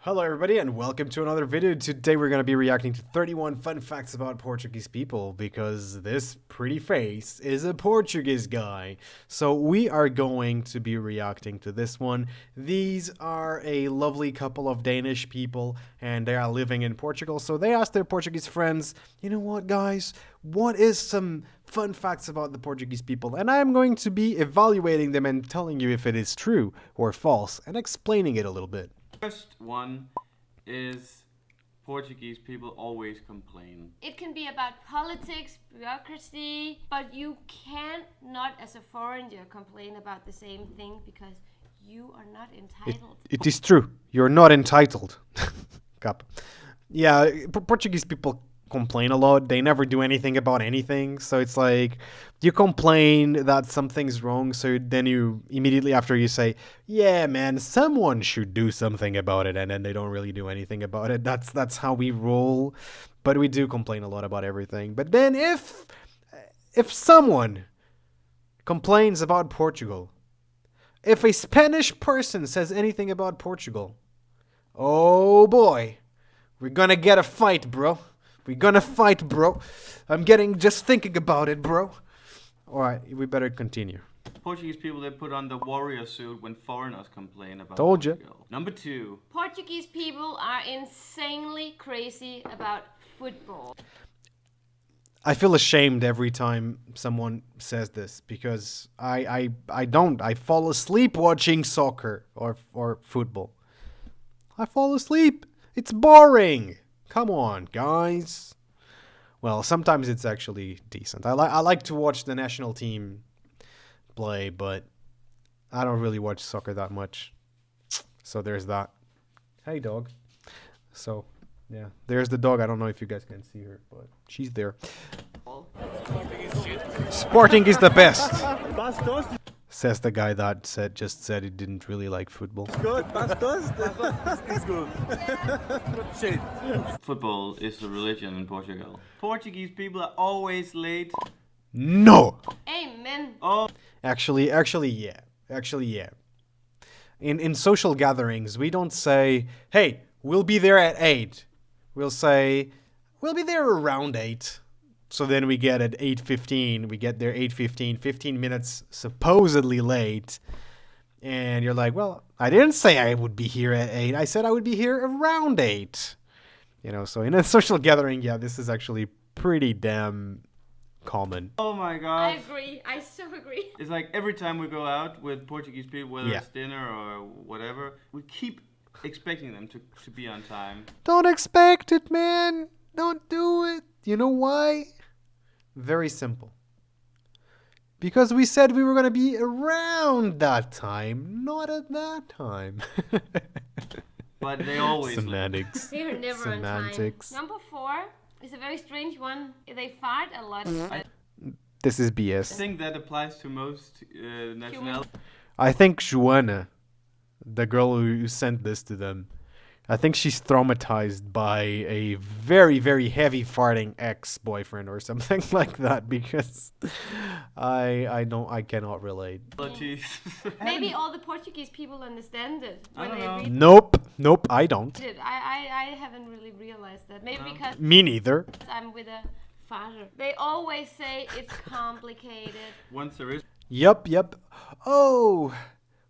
Hello everybody and welcome to another video. Today we're going to be reacting to 31 fun facts about Portuguese people because this pretty face is a Portuguese guy. So we are going to be reacting to this one. These are a lovely couple of Danish people and they are living in Portugal. So they asked their Portuguese friends, you know what guys, what is some fun facts about the Portuguese people? And I'm going to be evaluating them and telling you if it is true or false and explaining it a little bit. First one is Portuguese people always complain. It can be about politics, bureaucracy, but you can't not as a foreigner complain about the same thing because you are not entitled. It is true. You're not entitled. Cap. Yeah, Portuguese people complain a lot. They never do anything about anything. So it's like you complain that something's wrong. So then you immediately after you say, yeah, man, someone should do something about it. And then they don't really do anything about it. That's how we roll. But we do complain a lot about everything. But then if someone complains about Portugal, if a Spanish person says anything about Portugal, oh boy, we're gonna get a fight, bro. We're gonna fight, bro. I'm getting just thinking about it, bro. Alright, we better continue. Portuguese people, they put on the warrior suit when foreigners complain about Told you. Portugal. Number 2. Portuguese people are insanely crazy about football. I feel ashamed every time someone says this because I don't. I fall asleep watching soccer or football. I fall asleep. It's boring. Come on, guys. Well, sometimes it's actually decent. I like to watch the national team play, but I don't really watch soccer that much. So there's that. Hey, dog. So, yeah, there's the dog. I don't know if you guys can see her, but she's there. Sporting is the best. Says the guy that just said he didn't really like football. Good, it's good. Football is a religion in Portugal. Portuguese people are always late. No. Amen. Oh, Actually, yeah. In social gatherings, we don't say, "Hey, we'll be there at 8." We'll say, "We'll be there around 8." So then we get at 8:15. We get there 8:15, 15 minutes supposedly late. And you're like, "Well, I didn't say I would be here at 8. I said I would be here around 8." You know, so in a social gathering, yeah, this is actually pretty damn common. oh my I god. agree. I so agree. It's like every time we go out with Portuguese people, whether Yeah. it's dinner or whatever, we keep expecting them to be on time. Don't expect it, man. Don't do it. You know why? Very simple. Because we said we were going to be around that time, not at that time. But they always Semantics. They are never Semantics. on time. Number 4 is a very strange one. They fart a lot. This is I BS. think that applies to most nationalities. I think Joanna, the girl who sent this to them, I think she's traumatized by a very, very heavy farting ex-boyfriend or something like that because I cannot relate. Maybe all the Portuguese people understand it when they read Nope, I don't. it. I haven't really realized that. Maybe because Me neither. I'm with a father. They always say it's complicated. Once there is Yup. Oh,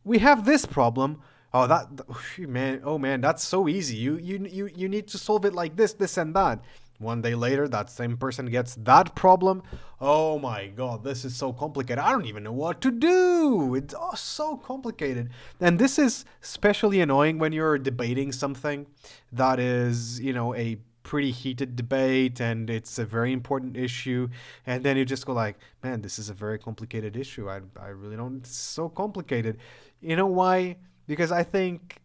we have this problem. Oh, man, that's so easy. You need to solve it like this and that. One day later, that same person gets that problem. Oh my god, this is so complicated. I don't even know what to do. It's so complicated. And this is especially annoying when you're debating something that is, you know, a pretty heated debate and it's a very important issue. And then you just go like, man, this is a very complicated issue. I really don't. It's so complicated. You know why? Because I think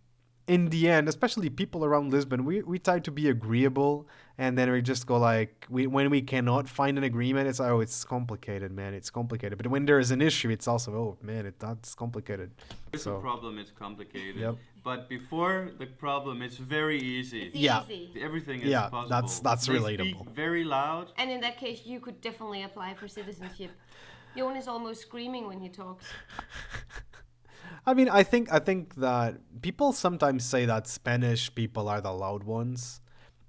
in the end, especially people around Lisbon, we try to be agreeable, and then we just go like, when we cannot find an agreement, it's like, oh, it's complicated, man, it's complicated. But when there is an issue, it's also, oh man, that's complicated. there's a problem, it's complicated. Yep. But before the problem, it's very easy. It's Yeah. easy. Everything is Yeah, possible. that's They relatable. Speak very loud. And in that case, you could definitely apply for citizenship. Jon is almost screaming when he talks. I mean, I think that people sometimes say that Spanish people are the loud ones.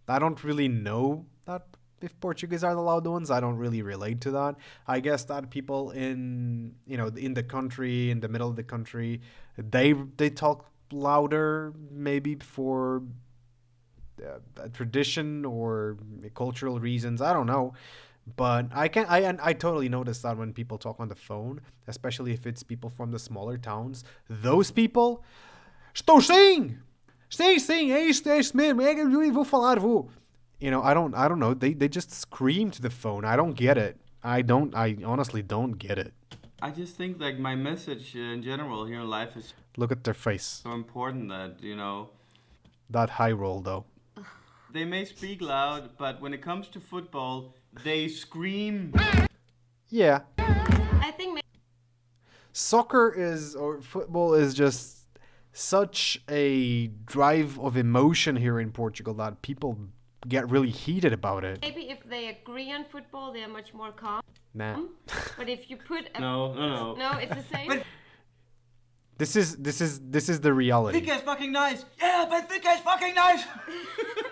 I don't really know that if Portuguese are the loud ones. I don't really relate to that. I guess that people in in the country, in the middle of the country, they talk louder maybe for a tradition or cultural reasons. I don't know. But I totally notice that when people talk on the phone, especially if it's people from the smaller towns, those people, estou sim, sim, é isto mesmo, vou falar, vou. I don't know. They just scream to the phone. I don't get it. I honestly don't get it. I just think like my message in general here in life is Look at their face. so important that That high roll though. they may speak loud, but when it comes to football, they scream. Yeah. I think Soccer or football is just such a drive of emotion here in Portugal that people get really heated about it. maybe if they agree on football, they're much more calm. Nah. But if you put a No. no, it's the same. This is the reality. Benfica is fucking nice. Yeah, Benfica is fucking nice.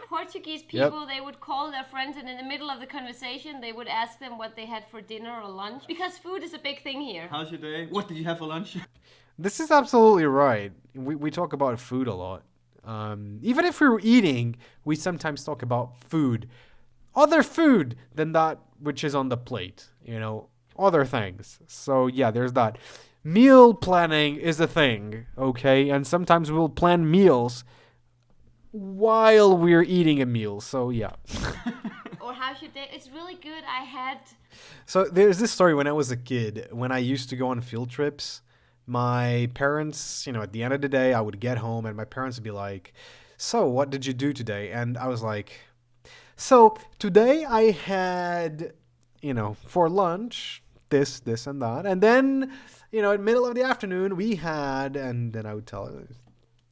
Portuguese people, they would call their friends, and in the middle of the conversation, they would ask them what they had for dinner or lunch, because food is a big thing here. How's your day? What did you have for lunch? This is absolutely right. We talk about food a lot. Even if we're eating, we sometimes talk about food. Other food than that which is on the plate, other things. So yeah, there's that. Meal planning is a thing, okay? And sometimes we'll plan meals while we're eating a meal. So yeah. Or how's your day? It's really good. I had So there's this story when I was a kid, when I used to go on field trips. My parents, at the end of the day, I would get home and my parents would be like, "So, what did you do today?" And I was like, "So, today I had, for lunch, this, and that. And then, in the middle of the afternoon, we had," and then I would tell her,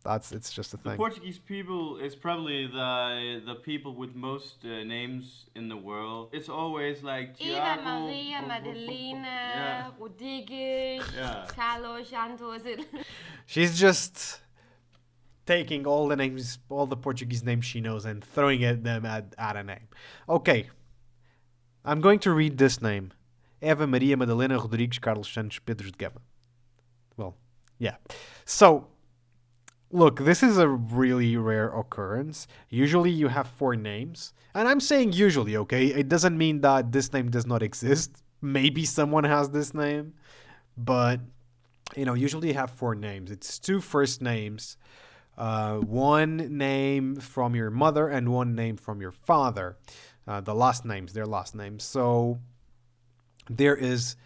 it's just a The thing. Portuguese people is probably the people with most names in the world. It's always like Eva, Tiago, Maria, Madalena, Yeah. Rodriguez, Yeah. Carlos, Santos. She's just taking all the Portuguese names she knows and throwing them at a name. Okay, I'm going to read this name. Eva, Maria, Madalena, Rodrigues, Carlos, Santos, Pedro de Gama. Well, yeah. So, look, this is a really rare occurrence. Usually you have 4 names. And I'm saying usually, okay? It doesn't mean that this name does not exist. Maybe someone has this name. But, usually you have 4 names. It's 2 first names. 1 name from your mother and 1 name from your father. Their last names. So there's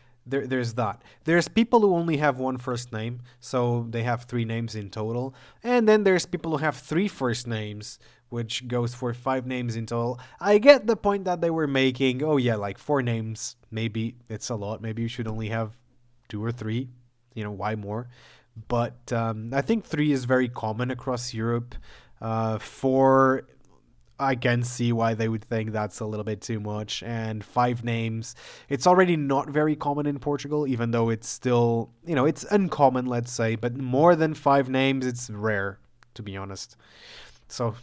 that. There's people who only have 1 first name, so they have 3 names in total. And then there's people who have 3 first names, which goes for 5 names in total. I get the point that they were making. Oh yeah, like 4 names, maybe it's a lot. Maybe you should only have 2 or 3. Why more? But I think 3 is very common across Europe. 4, I can see why they would think that's a little bit too much. And 5 names, it's already not very common in Portugal, even though it's still, it's uncommon, let's say. But more than 5 names, it's rare, to be honest. So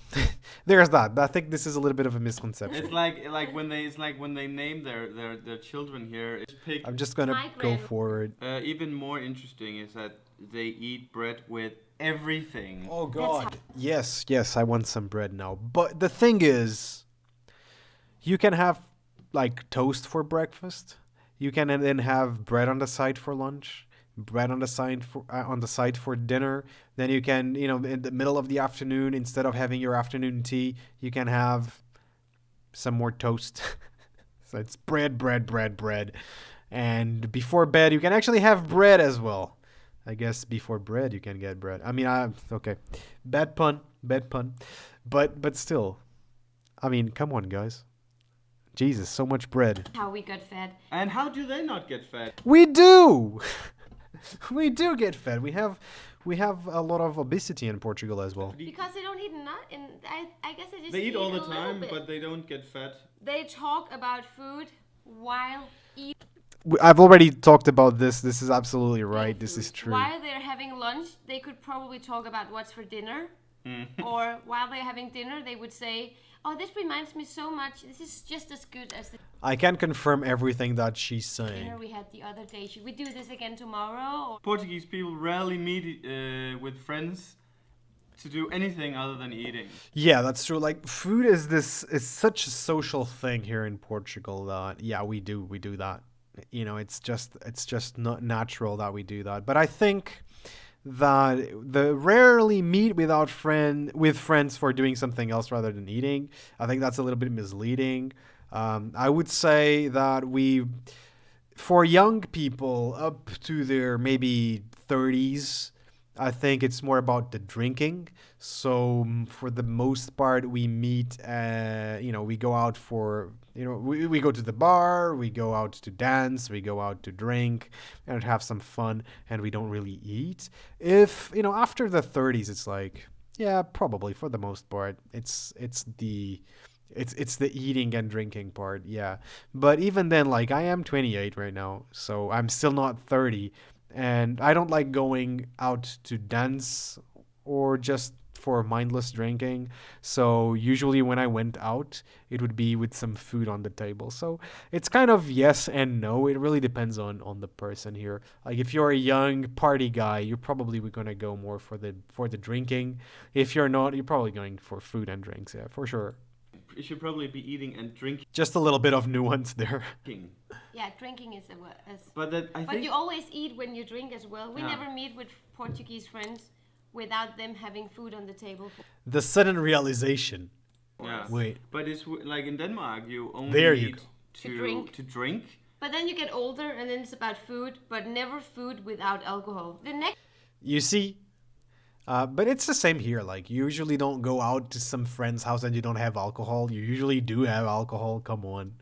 there's that. I think this is a little bit of a misconception. It's like when they name their children here. It's pig. I'm just gonna go forward. Even more interesting is that they eat bread with everything. Oh God! Yes, I want some bread now. But the thing is, you can have like toast for breakfast. You can then have bread on the side for lunch. Bread on the side for dinner. Then you can, in the middle of the afternoon, instead of having your afternoon tea, you can have some more toast. So it's bread. And before bed, you can actually have bread as well. I guess before bread, you can get bread. I mean, okay. Bad pun. But still, I mean, come on, guys. Jesus, so much bread. How we got fed. And how do they not get fat? We do! We do get fed. We have a lot of obesity in Portugal as well. Because they don't eat enough, and I guess they just They eat all the a little time, bit. but they don't get fat. They talk about food while eating. I've already talked about this. This is absolutely right. This is Food. true. While they're having lunch, they could probably talk about what's for dinner. Or while they're having dinner, they would say, "Oh, this reminds me so much. This is just as good as the I can confirm everything that she's saying. dinner we had the other day. Should we do this again tomorrow?" Or, Portuguese people rarely meet with friends to do anything other than eating. Yeah, that's true. Like food is such a social thing here in Portugal that yeah, we do that. You know, it's just not natural that we do that. But I think that the rarely meet with friends for doing something else rather than eating. I think that's a little bit misleading. I would say that for young people up to their maybe 30s, I think it's more about the drinking. So for the most part, we meet. We go out for. We go to the bar. We go out to dance. We go out to drink and have some fun. And we don't really eat. If after the 30s, it's like yeah, probably for the most part, it's the eating and drinking part, yeah. But even then, like I am 28 right now, so I'm still not 30, and I don't like going out to dance or just for mindless drinking. So usually when I went out, it would be with some food on the table. So it's kind of yes and no. It really depends on the person here. Like if you're a young party guy, you're probably gonna go more for the drinking. If you're not, you're probably going for food and drinks, yeah, for sure. You should probably be eating and drinking. Just a little bit of nuance there. yeah, drinking is a word. But that I But think you always eat when you drink as well. We Yeah. never meet with Portuguese friends without them having food on the table. The sudden realization. yeah. Wait. But it's like in Denmark, you only There you eat go. to drink. But then you get older and then it's about food, but never food without alcohol. The next You see? But it's the same here. Like, you usually don't go out to some friend's house and you don't have alcohol. You usually do have alcohol. Come on.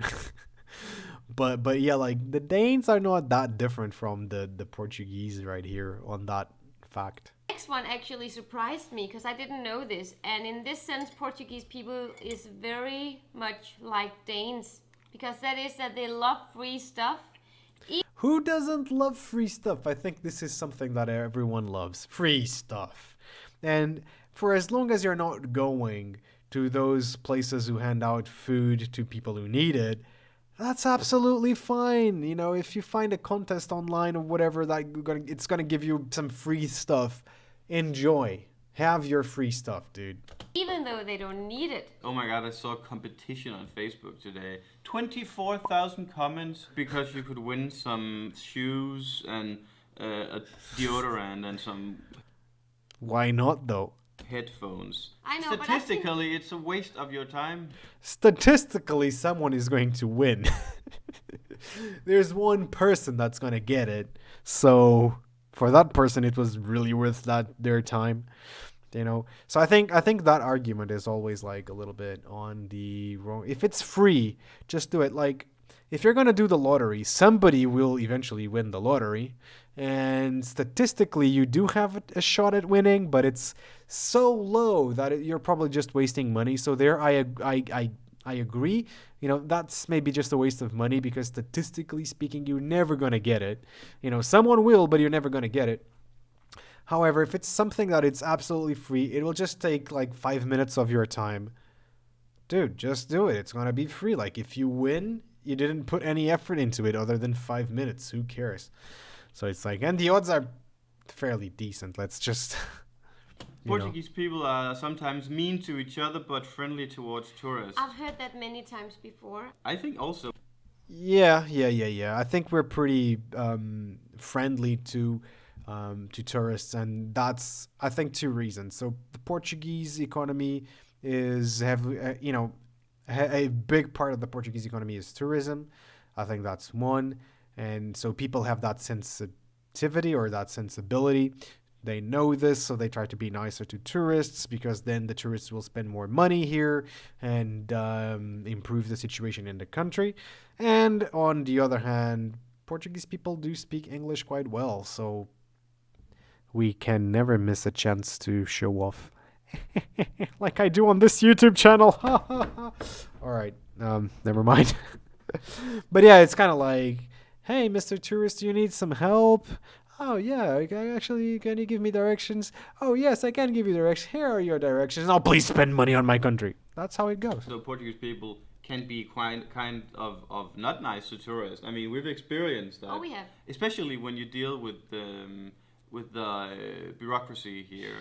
But yeah, like, the Danes are not that different from the Portuguese right here on that fact. next one actually surprised me because I didn't know this. And in this sense, Portuguese people is very much like Danes. Because that is that they love free stuff. Who doesn't love free stuff? I think this is something that everyone loves. Free stuff. And for as long as you're not going to those places who hand out food to people who need it, that's absolutely fine. If you find a contest online or whatever that it's gonna give you some free stuff, enjoy. Have your free stuff, dude. Even though they don't need it. Oh my god, I saw a competition on Facebook today. 24,000 comments because you could win some shoes and a deodorant and some Why not, though? headphones. I know, but I think- Statistically, it's a waste of your time. Statistically, someone is going to win. There's one person that's going to get it. So for that person, it was really worth their time. So I think that argument is always like a little bit on the wrong. If it's free, just do it. Like if you're going to do the lottery, somebody will eventually win the lottery. And statistically, you do have a shot at winning, but it's so low that you're probably just wasting money. So there, I agree. That's maybe just a waste of money because statistically speaking, you're never going to get it. Someone will, but you're never going to get it. However, if it's something that it's absolutely free, it will just take like 5 minutes of your time. Dude, just do it. It's going to be free. Like if you win, you didn't put any effort into it other than 5 minutes. Who cares? So it's like, and the odds are fairly decent. Let's just... Portuguese people are sometimes mean to each other but friendly towards tourists. I've heard that many times before. I think also. Yeah. I think we're pretty friendly to tourists, and that's, I think, 2 reasons. So the Portuguese economy is a big part of the Portuguese economy is tourism. I think that's one. And so people have that sensitivity or that sensibility. They know this, so they try to be nicer to tourists because then the tourists will spend more money here and improve the situation in the country. And on the other hand, Portuguese people do speak English quite well, so we can never miss a chance to show off. Like I do on this YouTube channel. All right, never mind. But yeah, it's kind of like Hey, Mr. Tourist, do you need some help? Oh, yeah, actually, can you give me directions? Oh, yes, I can give you directions. Here are your directions. Oh, please spend money on my country. That's how it goes. So Portuguese people can be quite kind of not nice to tourists. I mean, we've experienced that. Oh, we have. Especially when you deal with the bureaucracy here.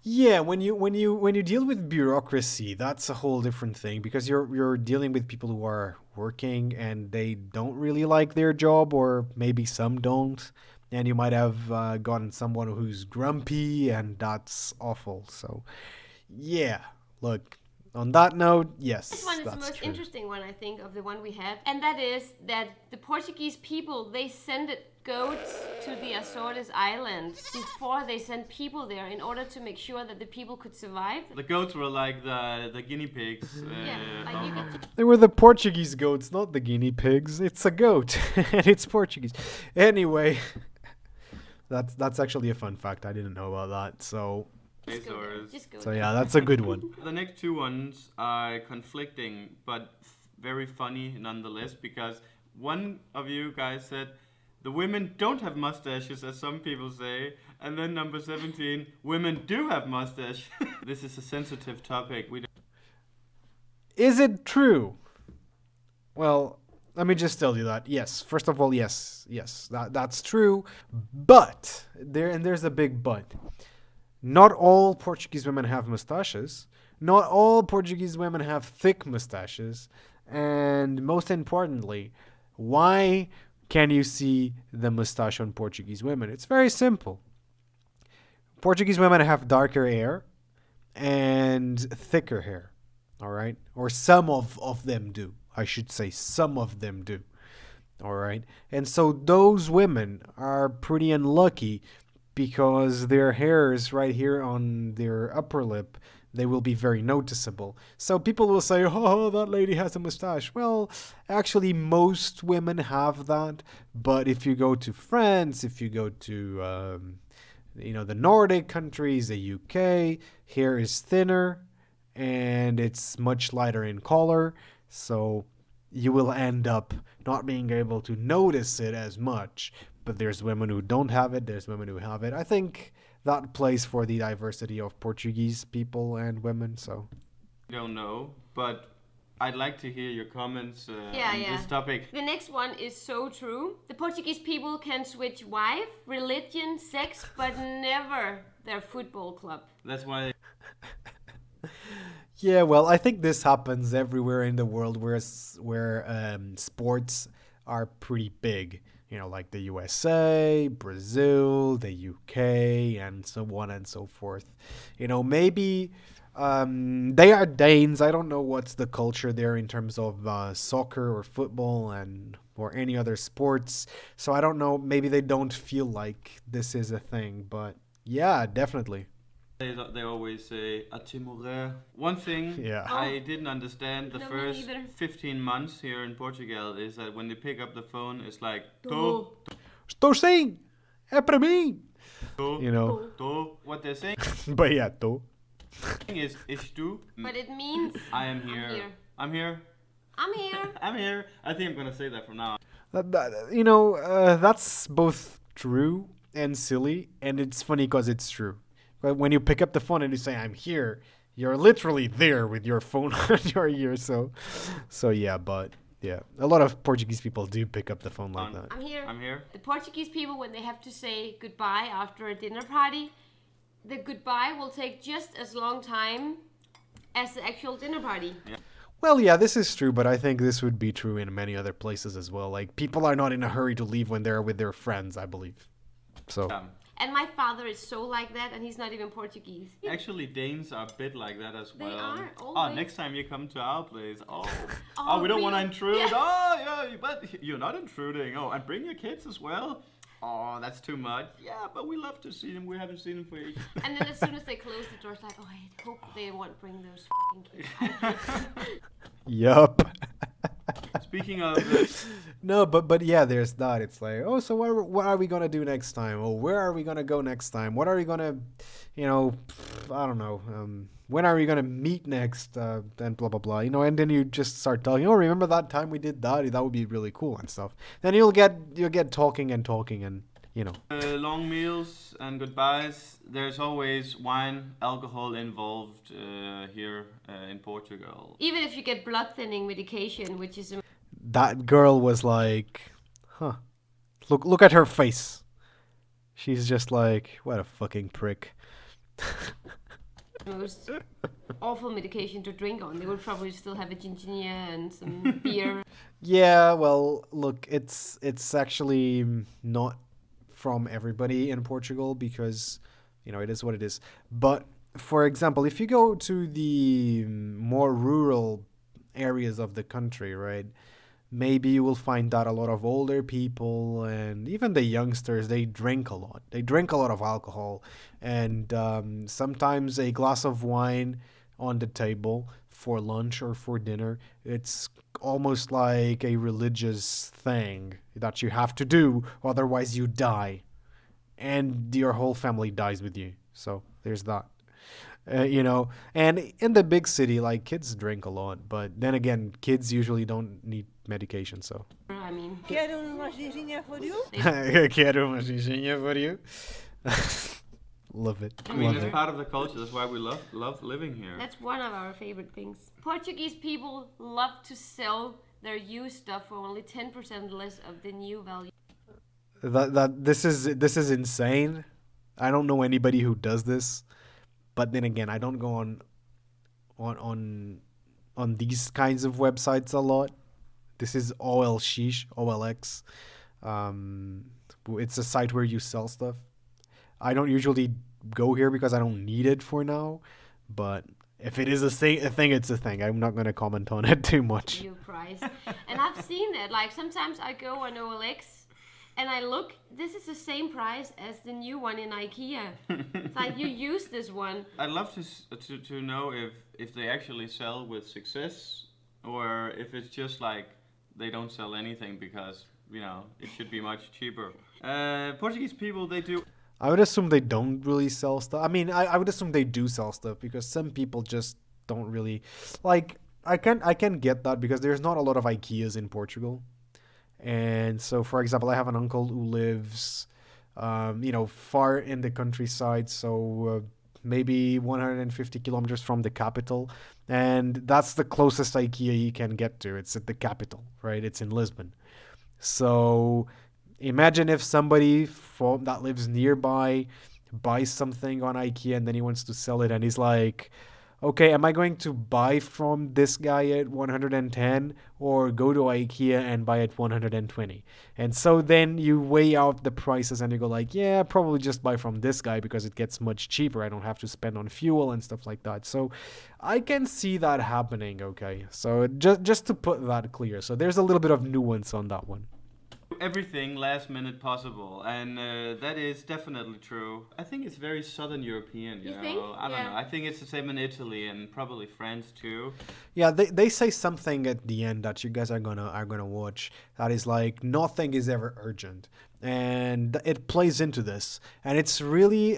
Yeah, when you deal with bureaucracy, that's a whole different thing because you're dealing with people who are working and they don't really like their job, or maybe some don't, and you might have gotten someone who's grumpy, and that's awful. So, yeah, look. On that note, yes, This one is the that's most true. interesting one, I think, of the one we had. And that is that the Portuguese people, they sent goats to the Azores Islands before they sent people there in order to make sure that the people could survive. The goats were like the guinea pigs. Yeah, like you could They were the Portuguese goats, not the guinea pigs. It's a goat, and it's Portuguese. Anyway, that's actually a fun fact. I didn't know about that. So just go there. Azores. Just go so there. yeah, that's a good one. The next two ones are conflicting, but very funny nonetheless, because one of you guys said, the women don't have mustaches, as some people say, and then number 17, women do have mustache. This is a sensitive topic. We don't Is it true? Well, let me just tell you that. Yes, first of all, yes, that's true. But there's a big but. Not all Portuguese women have mustaches. Not all Portuguese women have thick mustaches. And most importantly, why can you see the mustache on Portuguese women? It's very simple. Portuguese women have darker hair and thicker hair. All right? Or some of them do. I should say some of them do. All right? And so those women are pretty unlucky because their hairs right here on their upper lip, they will be very noticeable. So people will say, oh, that lady has a mustache. Well, actually, most women have that. But if you go to France, if you go to, the Nordic countries, the UK, hair is thinner and it's much lighter in color. So you will end up not being able to notice it as much. But there's women who don't have it. There's women who have it. I think that plays for the diversity of Portuguese people and women. So know, but I'd like to hear your comments on Yeah. this topic. The next one is so true. The Portuguese people can switch wife, religion, sex, but never their football club. That's why yeah, well, I think this happens everywhere in the world where sports are pretty big. Like the USA, Brazil, the UK, and so on and so forth. Maybe they are Danes. I don't know what's the culture there in terms of soccer or football or any other sports. So I don't know. Maybe they don't feel like this is a thing. But yeah, definitely. they always say a timoré. One thing Yeah. I didn't understand the No, me first neither. 15 months here in Portugal is that when they pick up the phone, it's like Tô. Estou sim. É para mim. to, To. to. What they're saying But yeah, to. is tu. But it means I am here. here. I'm here. I'm here. I'm here. I think I'm gonna say that from now on. That's both true and silly, and it's funny because it's true. But when you pick up the phone and you say "I'm here," you're literally there with your phone on your ear. So yeah, but yeah, a lot of Portuguese people do pick up the phone like that. I'm here. I'm here. The Portuguese people, when they have to say goodbye after a dinner party, the goodbye will take just as long time as the actual dinner party. Well, yeah, this is true, but I think this would be true in many other places as well. Like people are not in a hurry to leave when they're with their friends, I believe. So. And my father is so like that, and he's not even Portuguese. Actually, Danes are a bit like that as They well. are, Oh, always. next time you come to our place. Oh, Oh, we don't want to really? intrude. Yeah. Oh, yeah, but you're not intruding. Oh, and bring your kids as well. Oh, that's too much. Yeah, but we love to see them. We haven't seen them for ages. And then as soon as they close the door, it's like, oh, I hope they won't bring those fucking kids out here. Yup. Speaking of No, but yeah, there's that. It's like, oh, so what are we gonna do next time? Oh, where are we gonna go next time? What are we gonna, I don't know. When are we gonna meet next? And blah blah blah. And then you just start talking. Oh, remember that time we did that? That would be really cool and stuff. Then you'll get talking and talking and. long meals and goodbyes, there's always wine, alcohol involved here in Portugal. Even if you get blood thinning medication, which is That girl was like, huh. Look at her face. She's just like, what a fucking prick. the most awful medication to drink on. They would probably still have a ginger and some beer. Yeah, well, look, it's actually not from everybody in Portugal because, it is what it is. But, for example, if you go to the more rural areas of the country, right, maybe you will find that a lot of older people and even the youngsters, they drink a lot. They drink a lot of alcohol. And sometimes a glass of wine on the table for lunch or for dinner, it's almost like a religious thing that you have to do, otherwise you die. And your whole family dies with you. So there's that. And in the big city, like, kids drink a lot, but then again, kids usually don't need medication, so. I mean, Quero uma ginginha for you? Quero uma ginginha for you. Love it. I mean, Love it's it. part of the culture. That's why we love living here. that's one of our favorite things. Portuguese people love to sell their used stuff for only 10% less of the new value. This is insane. I don't know anybody who does this, but then again, I don't go on these kinds of websites a lot. This is OLX. It's a site where you sell stuff. I don't usually go here because I don't need it for now, but if it is a thing, it's a thing. I'm not gonna comment on it too much. New price. And I've seen that. Like, sometimes I go on OLX and I look, this is the same price as the new one in IKEA. It's like, you use this one. I'd love to know if they actually sell with success or if it's just like they don't sell anything because, it should be much cheaper. Portuguese people, they do. I would assume they don't really sell stuff. I mean, I would assume they do sell stuff because some people just don't really like. I can get that because there's not a lot of IKEAs in Portugal. And so, for example, I have an uncle who lives, far in the countryside, so maybe 150 kilometers from the capital. And that's the closest IKEA you can get to. It's at the capital, right? It's in Lisbon. So imagine if somebody that lives nearby buys something on IKEA and then he wants to sell it and he's like, okay, am I going to buy from this guy at 110 or go to IKEA and buy at 120? And so then you weigh out the prices and you go like, yeah, probably just buy from this guy because it gets much cheaper. I don't have to spend on fuel and stuff like that. So I can see that happening, okay? So just to put that clear. So there's a little bit of nuance on that one. Everything last minute possible, and that is definitely true. I think it's very Southern European, you know. think? I don't Yeah. know. I think it's the same in Italy and probably France too. Yeah, they say something at the end that you guys are gonna watch that is like nothing is ever urgent, and it plays into this, and it's really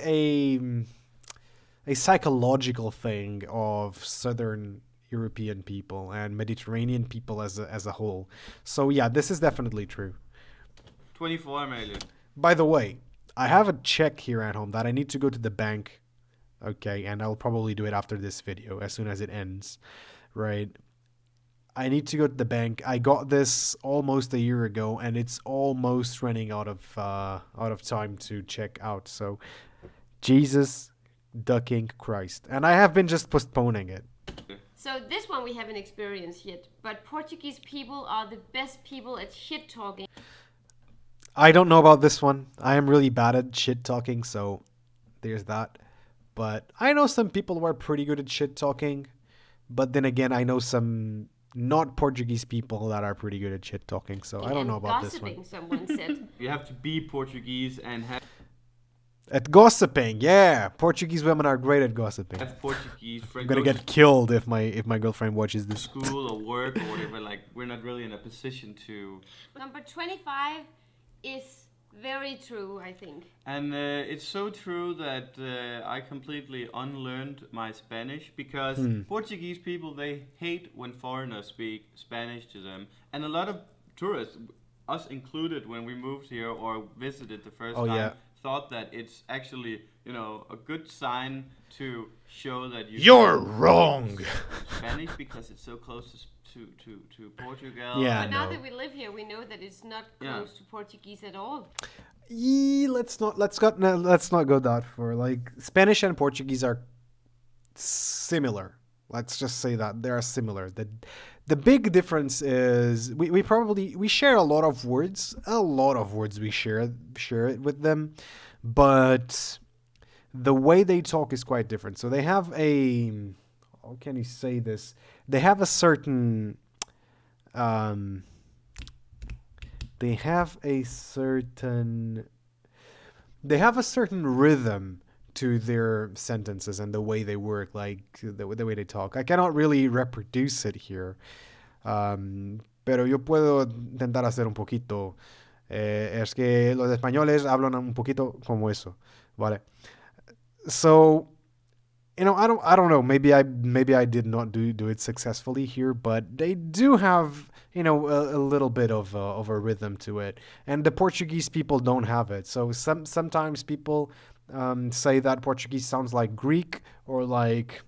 a psychological thing of Southern European people and Mediterranean people as a whole. So yeah, this is definitely true. 24, Amelia. By the way, I have a check here at home that I need to go to the bank. Okay, and I'll probably do it after this video as soon as it ends, right? I need to go to the bank. I got this almost a year ago, and it's almost running out of time to check out. So, Jesus ducking Christ, and I have been just postponing it. So this one we haven't experienced yet, but Portuguese people are the best people at shit talking. I don't know about this one. I am really bad at shit talking, so there's that. But I know some people who are pretty good at shit talking. But then again, I know some not Portuguese people that are pretty good at shit talking. So I don't know about this one. Gossiping, someone said. You have to be Portuguese and have. At gossiping, yeah. Portuguese women are great at gossiping. That's Portuguese. I'm gonna get killed if my girlfriend watches this. School or work or whatever. Like we're not really in a position to. Number 25 is very true, I think. And it's so true that I completely unlearned my Spanish because Portuguese people, they hate when foreigners speak Spanish to them. And a lot of tourists, us included when we moved here or visited the first time, thought that it's actually, a good sign to show that you're wrong. Spanish because it's so close to Portugal. Yeah, But now that we live here, we know that it's not close to Portuguese at all. Let's not go that far. Like Spanish and Portuguese are similar. Let's just say that they are similar. The big difference is we share a lot of words. We share it with them, but the way they talk is quite different. So they have how can you say this? They have a certain they have a certain rhythm to their sentences and the way they work, like the way they talk. I cannot really reproduce it here, pero yo puedo intentar hacer un poquito. Es que los españoles hablan un poquito como eso, vale. So, I don't know. Maybe I did not do it successfully here, but they do have a little bit of a rhythm to it, and the Portuguese people don't have it. So sometimes people say that Portuguese sounds like Greek or like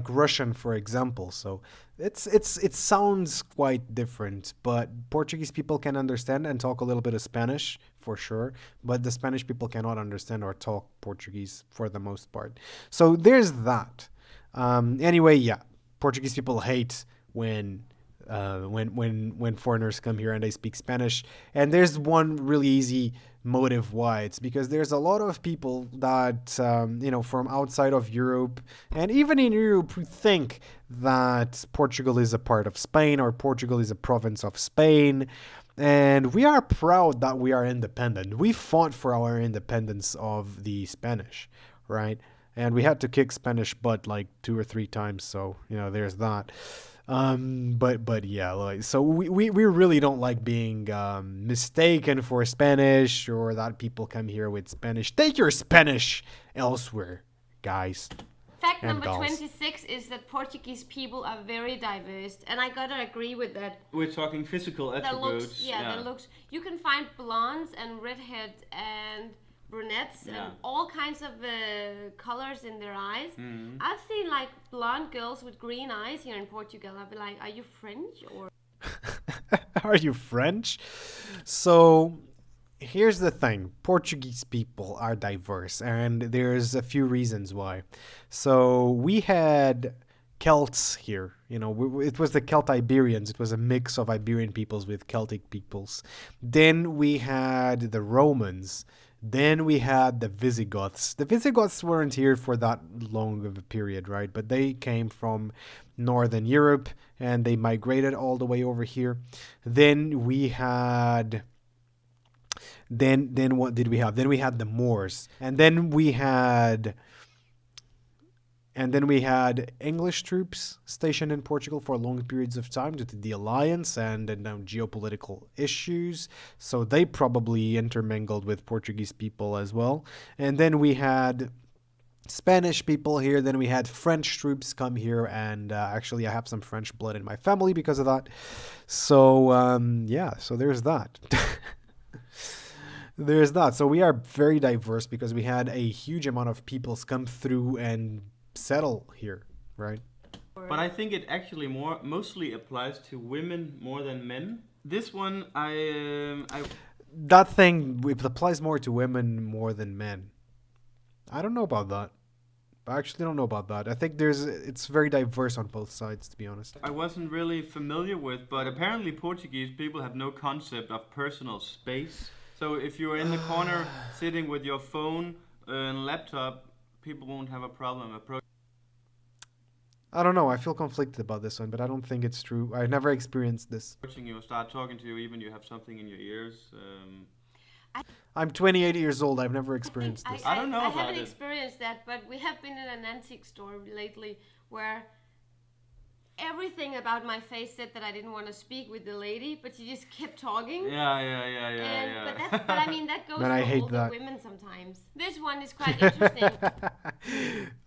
Russian, for example. So it sounds quite different, but Portuguese people can understand and talk a little bit of Spanish for sure, but the Spanish people cannot understand or talk Portuguese for the most part. So there's that. Anyway, yeah, Portuguese people hate when foreigners come here and they speak Spanish. And there's one really easy motive why. It's because there's a lot of people that from outside of Europe and even in Europe who think that Portugal is a part of Spain or Portugal is a province of Spain. And we are proud that we are independent. We fought for our independence of the Spanish, right? And we had to kick Spanish butt like 2 or 3 times. So, there's that. But yeah, like, so we really don't like being mistaken for Spanish or that people come here with Spanish. Take your Spanish elsewhere, guys. Fact number 26 is that Portuguese people are very diverse, and I gotta agree with that. We're talking physical attributes. The looks. You can find blondes and redheads and brunettes and all kinds of colors in their eyes. Mm-hmm. I've seen like blonde girls with green eyes here in Portugal. I'd be like, are you French or? Are you French? So here's the thing. Portuguese people are diverse, and there's a few reasons why. So we had Celts here. It was the Celt-Iberians. It was a mix of Iberian peoples with Celtic peoples. Then we had the Romans. Then we had the Visigoths. The Visigoths weren't here for that long of a period, right? But they came from Northern Europe and they migrated all the way over here. Then we had... Then what did we have? Then we had the Moors. And then we had English troops stationed in Portugal for long periods of time due to the alliance and geopolitical issues. So they probably intermingled with Portuguese people as well. And then we had Spanish people here. Then we had French troops come here. And actually, I have some French blood in my family because of that. So, so there's that. There's that. So we are very diverse because we had a huge amount of peoples come through and settle here, right? But I think it actually mostly applies to women more than men. This one, that thing, it applies more to women more than men. I don't know about that. I actually don't know about that. I think it's very diverse on both sides, to be honest. I wasn't really familiar with, but apparently Portuguese people have no concept of personal space. So if you're in the corner sitting with your phone and laptop, people won't have a problem approaching. I don't know. I feel conflicted about this one, but I don't think it's true. I've never experienced this. You start talking to you, even you have something in your ears. I'm 28 years old. I've never experienced this. I don't know I about haven't it. experienced that, but we have been in an antique store lately where everything about my face said that I didn't want to speak with the lady, but she just kept talking. But I mean that goes Man, I for hate older that. women sometimes. This one is quite interesting,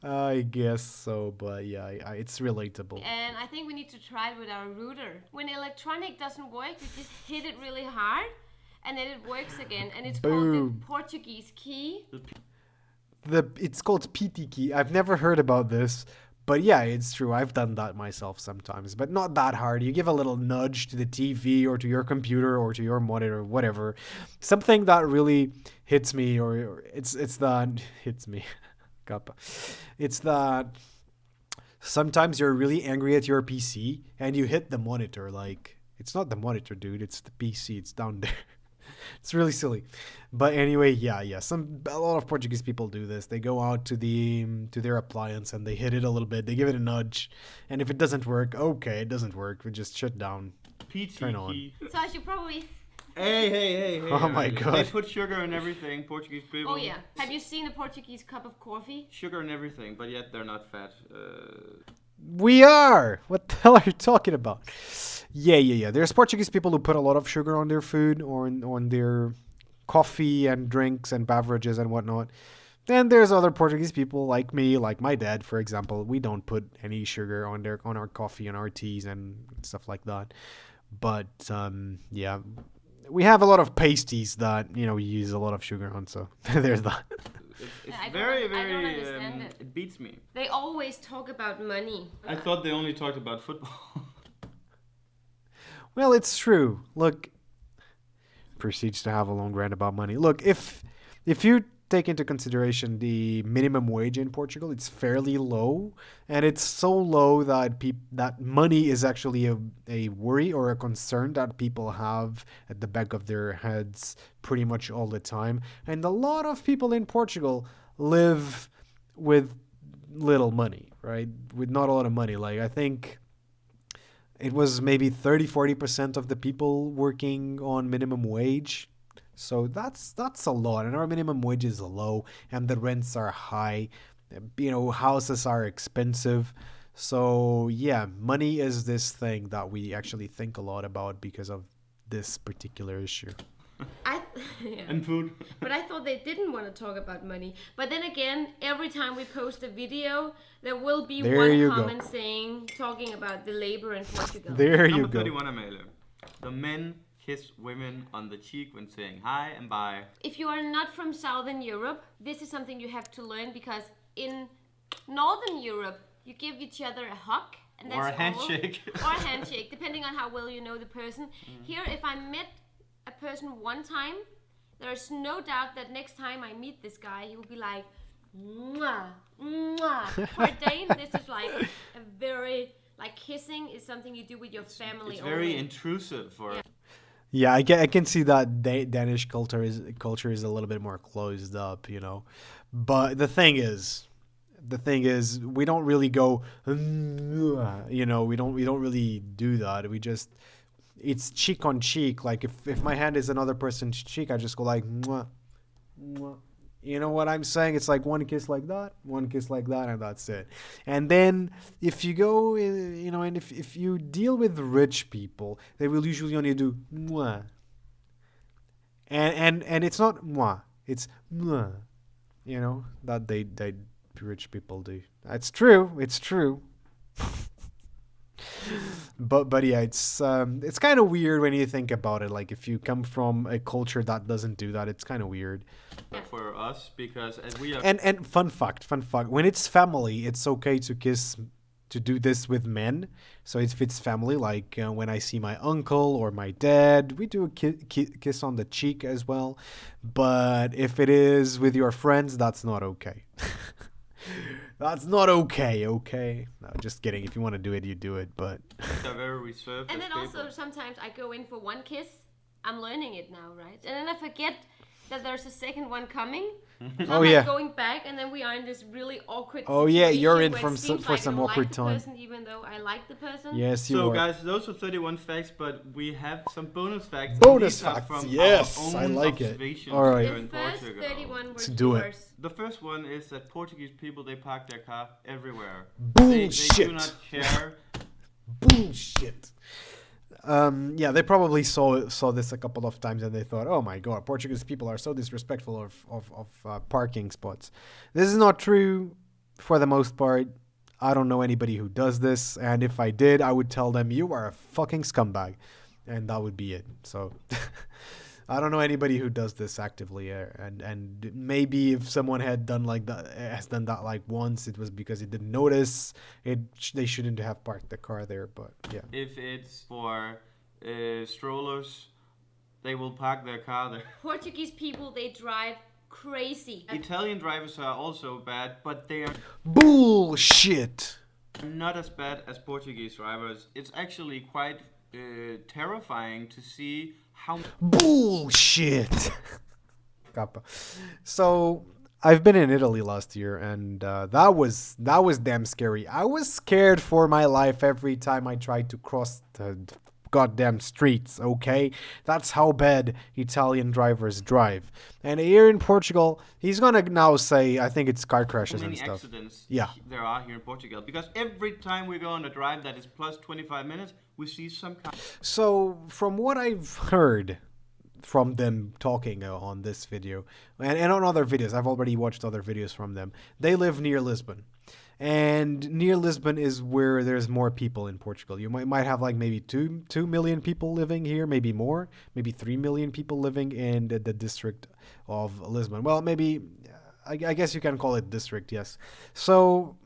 I guess so, but yeah, it's relatable. and I think we need to try it with our router. When electronic doesn't work, you just hit it really hard, and then it works again. And it's called the Boom. Portuguese key. It's called PT key. I've never heard about this, but yeah, it's true. I've done that myself sometimes, but not that hard. You give a little nudge to the TV or to your computer or to your monitor, whatever. Something that really hits me, or it's that hits me. Kappa. It's that sometimes you're really angry at your PC and you hit the monitor. Like, it's not the monitor, dude. It's the PC. It's down there. It's really silly, but anyway, yeah. A lot of Portuguese people do this. They go out to their appliance and they hit it a little bit. They give it a nudge, and if it doesn't work, okay, it doesn't work. We just shut down. PT Turn on. key. So I should probably. Hey. Oh my They God. put sugar in everything, Portuguese people. Oh yeah. Have you seen a Portuguese cup of coffee? Sugar in everything, but yet they're not fat. We are. What the hell are you talking about? Yeah. There's Portuguese people who put a lot of sugar on their food or on their coffee and drinks and beverages and whatnot. Then there's other Portuguese people like me, like my dad, for example. We don't put any sugar on our coffee and our teas and stuff like that. But yeah, we have a lot of pasties that use a lot of sugar on. So there's that. It's I don't very, I don't very. understand it. It beats me. They always talk about money. I thought they only talked about football. Well, it's true. Look, proceeds to have a long rant about money. Look, if you take into consideration the minimum wage in Portugal, it's fairly low, and it's so low that that money is actually a worry or a concern that people have at the back of their heads pretty much all the time. And a lot of people in Portugal live with little money, right? With not a lot of money. Like, I think it was maybe 30-40% of the people working on minimum wage. So that's a lot, and our minimum wage is low, and the rents are high. Houses are expensive. So yeah, money is this thing that we actually think a lot about because of this particular issue. Yeah. And food. But I thought they didn't want to talk about money. But then again, every time we post a video, there will be There you one go. comment talking about the labor in Portugal. There you Number go. 31, Amalie. The men kiss women on the cheek when saying hi and bye. If you are not from Southern Europe, this is something you have to learn, because in Northern Europe, you give each other a hug. And that's Or a all. handshake. Or a handshake, depending on how well you know the person. Here, if I met a person one time, there's no doubt that next time I meet this guy, he will be like, mwah, mwah. For a Dane, this is like a very, like, kissing is something you do with your family. It's very only. intrusive for. Yeah. Yeah, I can see that Danish culture is a little bit more closed up, But the thing is, we don't really go, we don't really do that. We just, it's cheek on cheek. Like if my hand is another person's cheek, I just go like, mwah, mwah. You know what I'm saying? It's like one kiss like that, and that's it. And then if you go, and if you deal with rich people, they will usually only do mwah. And it's not mwah, it's mwah. That they rich people do. It's true. But yeah, it's kind of weird when you think about it. Like, if you come from a culture that doesn't do that, it's kind of weird. For us, because as we are. And fun fact, when it's family, it's okay to do this with men. So if it's family, like when I see my uncle or my dad, we do a kiss on the cheek as well. But if it is with your friends, that's not okay. That's not okay. No, just kidding. If you want to do it, you do it. But They're very reserved. And as then also people. sometimes I go in for one kiss. I'm learning it now, right? And then I forget that there's a second one coming. Oh, Like yeah. going back, and then we are in this really awkward Oh, yeah, situation you're in where from it seems for like I some don't awkward like the time. person, even though I like the person. Yes, you So, are. guys, those were 31 facts, but we have some bonus facts. and Bonus these are facts, from yes, our I own like it. observations All right. here The in first Portugal. 31 were Let's do it. yours. The first one is that Portuguese people, they park their car everywhere. Bullshit. They do not care. Bullshit. Yeah, they probably saw this a couple of times and they thought, oh my god, Portuguese people are so disrespectful of parking spots. This is not true for the most part. I don't know anybody who does this, and if I did, I would tell them you are a fucking scumbag, and that would be it. So I don't know anybody who does this actively, and maybe if someone has done that like once, it was because it didn't notice it. They shouldn't have parked the car there, but yeah. If it's for strollers, they will park their car there. Portuguese people, they drive crazy. Italian drivers are also bad, but they are Bullshit. not as bad as Portuguese drivers. It's actually quite terrifying to see how Bullshit. Kappa. So I've been in Italy last year, and that was damn scary. I was scared for my life every time I tried to cross the goddamn streets. Okay, that's how bad Italian drivers drive. And here in Portugal, he's gonna now say, I think it's car crashes many and stuff. accidents Yeah. there are here in Portugal. Because every time we go on a drive that is plus 25 minutes, we see some kind So, from what I've heard from them talking on this video, and on other videos, I've already watched other videos from them, they live near Lisbon. And near Lisbon is where there's more people in Portugal. You might have like maybe 2 million people living here, maybe more, maybe 3 million people living in the district of Lisbon. Well, maybe, I guess you can call it district, yes. So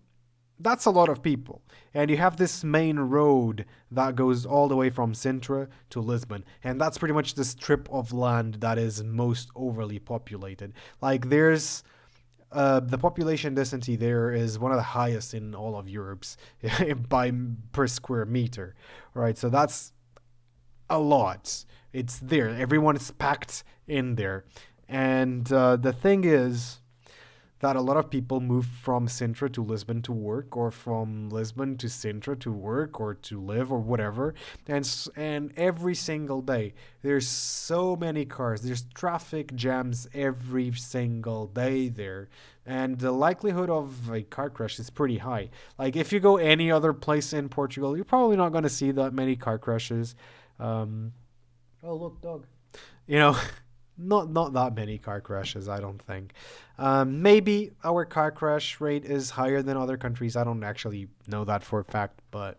that's a lot of people. And you have this main road that goes all the way from Sintra to Lisbon. And that's pretty much the strip of land that is most overly populated. Like there's the population density there is one of the highest in all of Europe's per square meter. Right, so that's a lot. It's there. Everyone is packed in there. And the thing is that a lot of people move from Sintra to Lisbon to work, or from Lisbon to Sintra to work or to live or whatever. And every single day, there's so many cars. There's traffic jams every single day there. And the likelihood of a car crash is pretty high. Like if you go any other place in Portugal, you're probably not going to see that many car crashes. Oh, look, dog. You know, not that many car crashes, I don't think. Maybe our car crash rate is higher than other countries. I don't actually know that for a fact, but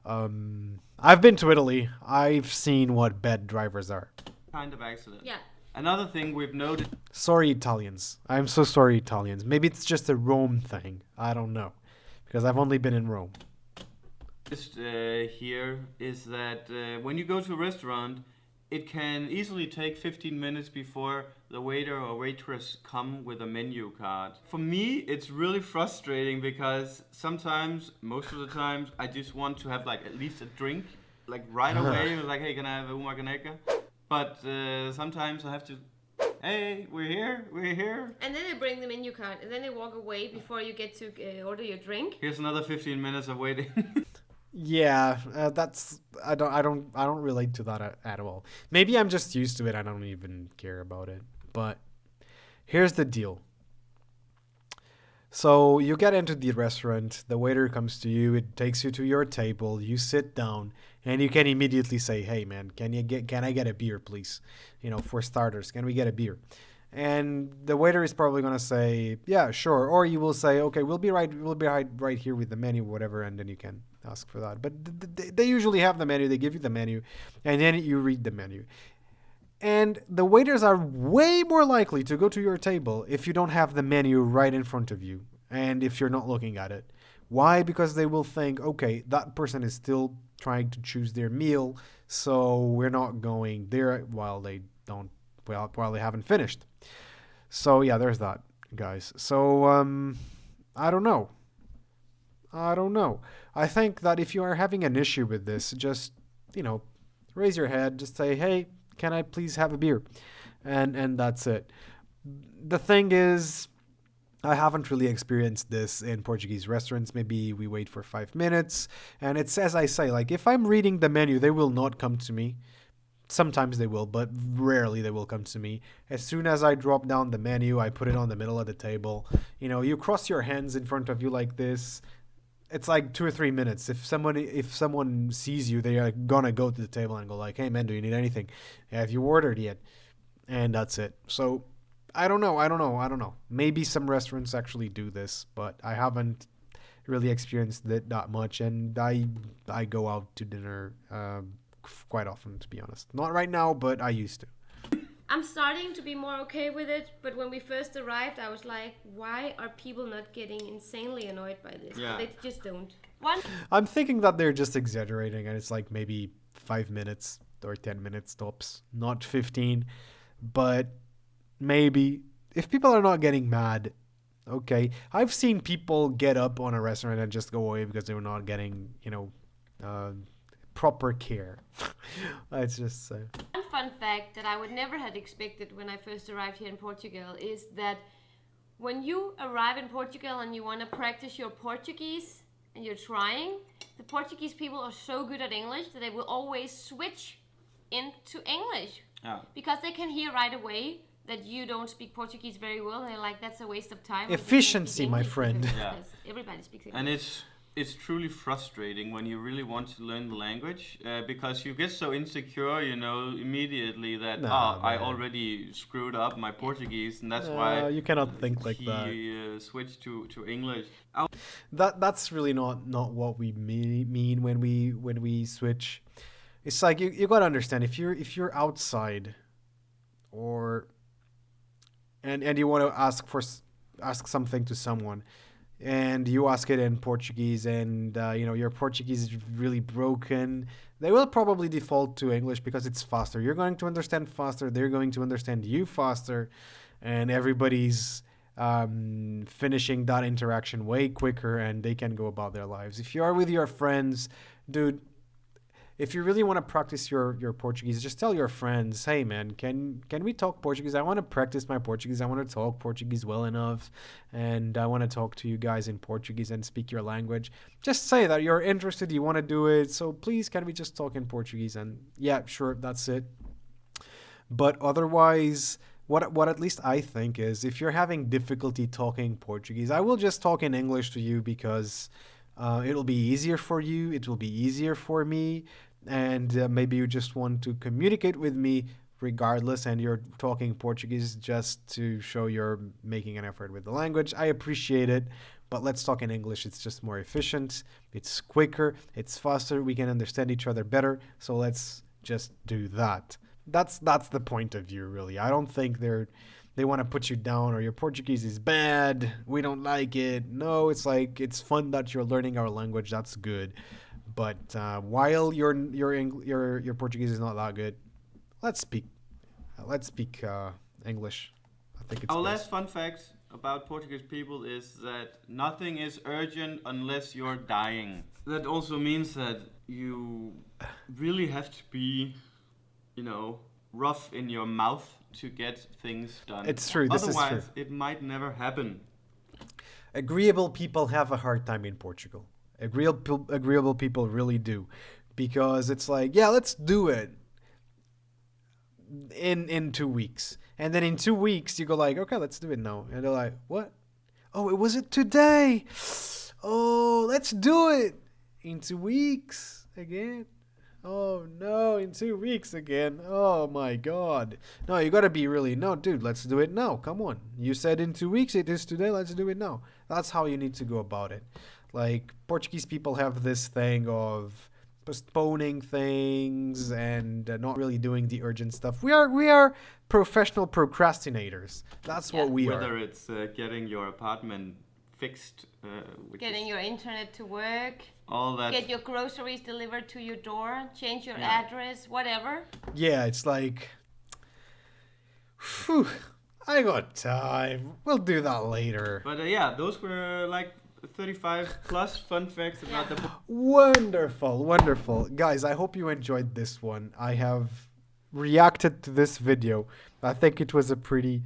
I've been to Italy. I've seen what bad drivers are. of accident. Yeah. Another thing we've noticed Sorry, Italians. I'm so sorry, Italians. Maybe it's just a Rome thing. I don't know, because I've only been in Rome. Here is that when you go to a restaurant, it can easily take 15 minutes before the waiter or waitress come with a menu card. For me, it's really frustrating because sometimes, most of the times, I just want to have like at least a drink, like right away. Like, hey, can I have a uma caneca? But sometimes I have to, hey, we're here. And then they bring the menu card, and then they walk away before you get to order your drink. Here's another 15 minutes of waiting. Yeah, that's I don't relate to that at all. Maybe I'm just used to it. I don't even care about it. But here's the deal. So you get into the restaurant, the waiter comes to you, it takes you to your table, you sit down, and you can immediately say, "Hey man, can I get a beer, please? You know, for starters, can we get a beer?" And the waiter is probably gonna say, "Yeah, sure." Or you will say, "Okay, we'll be right here with the menu, whatever," and then you can ask for that. But they usually have the menu. They give you the menu, and then you read the menu. And the waiters are way more likely to go to your table if you don't have the menu right in front of you and if you're not looking at it. Why? Because they will think, okay, that person is still trying to choose their meal, so we're not going there while they haven't finished. So yeah, there's that, guys. So I don't know. I think that if you are having an issue with this, just, raise your head, just say, "Hey, can I please have a beer?" and that's it. The thing is, I haven't really experienced this in Portuguese restaurants. Maybe we wait for 5 minutes, and it's as I say, like if I'm reading the menu, they will not come to me. Sometimes they will, but rarely they will come to me. As soon as I drop down the menu, I put it on the middle of the table. You cross your hands in front of you like this. It's like 2 or 3 minutes. If someone sees you, they are gonna go to the table and go like, "Hey man, do you need anything? Have you ordered yet?" And that's it. So I don't know. Maybe some restaurants actually do this, but I haven't really experienced it that much. And I go out to dinner quite often, to be honest. Not right now, but I used to. I'm starting to be more okay with it, but when we first arrived, I was like, why are people not getting insanely annoyed by this? Yeah. But they just don't. One, I'm thinking that they're just exaggerating, and it's like maybe 5 minutes or 10 minutes tops, not 15. But maybe if people are not getting mad, okay. I've seen people get up on a restaurant and just go away because they were not getting, proper care. Let's just say. one fun fact that I would never have expected when I first arrived here in Portugal is that when you arrive in Portugal and you want to practice your Portuguese and you're trying, the Portuguese people are so good at English that they will always switch into English. Yeah. Because they can hear right away that you don't speak Portuguese very well, and they're like, that's a waste of time. Efficiency, my friend. Yeah. Everybody speaks English. And it's truly frustrating when you really want to learn the language because you get so insecure, immediately that I man. already screwed up my Portuguese, and that's why You cannot think like he that. switched to English. That's really not what we mean when we switch. It's like you gotta understand if you're outside, or and you want to ask something to someone, and you ask it in Portuguese, and your Portuguese is really broken, they will probably default to English because it's faster. You're going to understand faster. They're going to understand you faster, and everybody's finishing that interaction way quicker, and they can go about their lives. If you are with your friends, dude, if you really want to practice your Portuguese, just tell your friends, hey man, can we talk Portuguese? I want to practice my Portuguese. I want to talk Portuguese well enough, and I want to talk to you guys in Portuguese and speak your language. Just say that you're interested, you want to do it. So please, can we just talk in Portuguese? And yeah, sure, that's it. But otherwise, what at least I think is, if you're having difficulty talking Portuguese, I will just talk in English to you because it'll be easier for you. It will be easier for me. And maybe you just want to communicate with me regardless, and you're talking Portuguese just to show you're making an effort with the language. I appreciate it, but let's talk in English. It's just more efficient, it's quicker, it's faster, we can understand each other better, so let's just do that. That's the point of view, really. I don't think they want to put you down or your Portuguese is bad, we don't like it. No, it's like, it's fun that you're learning our language, that's good. But while your Portuguese is not that good, let's speak English. I think it's Our best. last fun fact about Portuguese people is that nothing is urgent unless you're dying. That also means that you really have to be, rough in your mouth to get things done. It's true. This is true. Otherwise, it might never happen. Agreeable people have a hard time in Portugal. Agreeable people really do, because it's like, yeah, let's do it in 2 weeks, and then in 2 weeks you go like, okay, let's do it now, and they're like, what? Oh, it was it today? Oh, let's do it in 2 weeks again. Oh no, in 2 weeks again. Oh my god. No, you gotta be really, no, dude, let's do it now. Come on. You said in 2 weeks, it is today, let's do it now. That's how you need to go about it. Like, Portuguese people have this thing of postponing things and not really doing the urgent stuff. We are professional procrastinators. That's what we Whether are. it's getting your apartment fixed, Getting your internet to work, all that. get your groceries delivered to your door, change your Yeah. address, whatever. Yeah, it's like, phew, I got time. We'll do that later. But yeah, those were like 35 plus fun facts about the Wonderful. Guys, I hope you enjoyed this one. I have reacted to this video. I think it was a pretty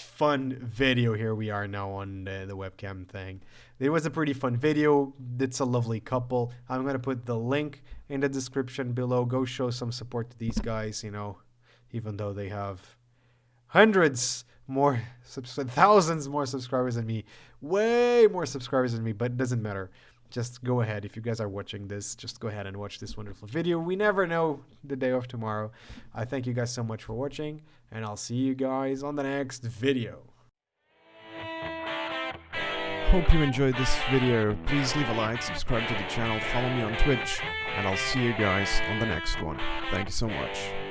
fun video. Here we are now on the webcam thing. It was a pretty fun video. It's a lovely couple. I'm going to put the link in the description below. Go show some support to these guys, you know, even though they have hundreds more, thousands more subscribers than me. Way more subscribers than me, but it doesn't matter. Just go ahead. If you guys are watching this, just go ahead and watch this wonderful video. We never know the day of tomorrow. I thank you guys so much for watching, and I'll see you guys on the next video. Hope you enjoyed this video. Please leave a like, subscribe to the channel, follow me on Twitch, and I'll see you guys on the next one. Thank you so much.